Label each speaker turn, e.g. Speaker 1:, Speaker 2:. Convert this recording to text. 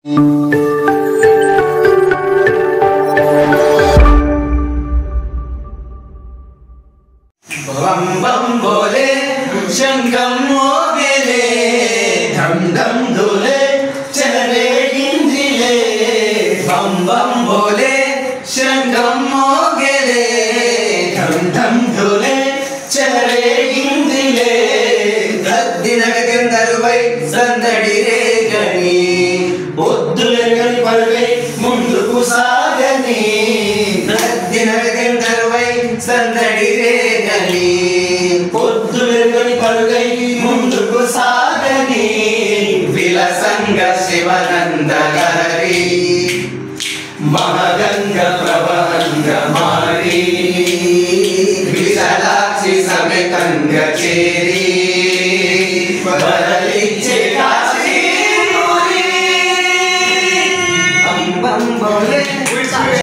Speaker 1: बम बम बोले शंखम मोगेले धम धम धोले चले गिंजिले बम बम बोले शंखम मोगेले धम धम धोले चले गिंजिले दद्दिनगंदरुवै संदडिरे गनी ఒద్దులెరగని పరుగై ముందుకు సాగని దద్దినగందరువై సందడిరే గని ఒద్దులెరగని పరుగై ముందుకు సాగని విలసంగ శివనంద లహరి మహగంగ ప్రవహంగ మారి విశాలాక్షి సమేతంగ చేరి వరలిచ్చే కాశీ bam bam bole